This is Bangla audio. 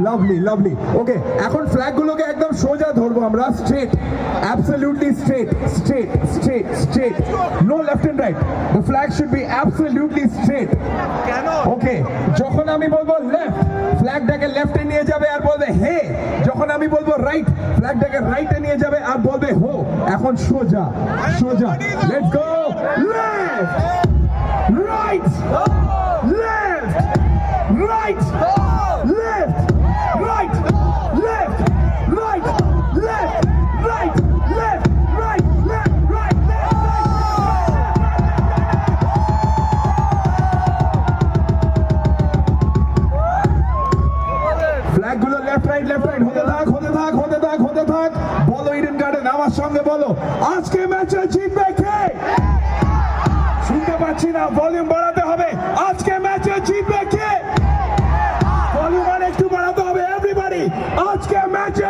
Lovely lovely. ওকে, এখন ফ্ল্যাগ গুলোকে একদম সোজা ধরবো আমরা, straight, absolutely straight, straight straight straight, no left and right, the flag should be absolutely straight. Okay, যখন আমি বলবো লেফট, ফ্ল্যাগটাকে লেফটে নিয়ে যাবে আর বলবে হে। যখন আমি বলবো রাইট, ফ্ল্যাগটাকে রাইটে নিয়ে যাবে আর বলবে হো। এখন সোজা সোজা, let's go. Left, right, left, right, left, right, left, right, left, right, left, right, left, right, flag গুলো লেফট রাইট হতে থাক, হতে থাক, হতে থাক, হতে থাক। বলো ইডেন গার্ডেন, আমার সঙ্গে বলো, আজকে ম্যাচে জিতবে কে? শুনতে পাচ্ছি না, ভলিউম বাড়াতে হবে। আজকে ম্যাচে জিতবে কে? ভলিউম আর একটু বাড়াতে হবে এভরিবডি। আজকে ম্যাচে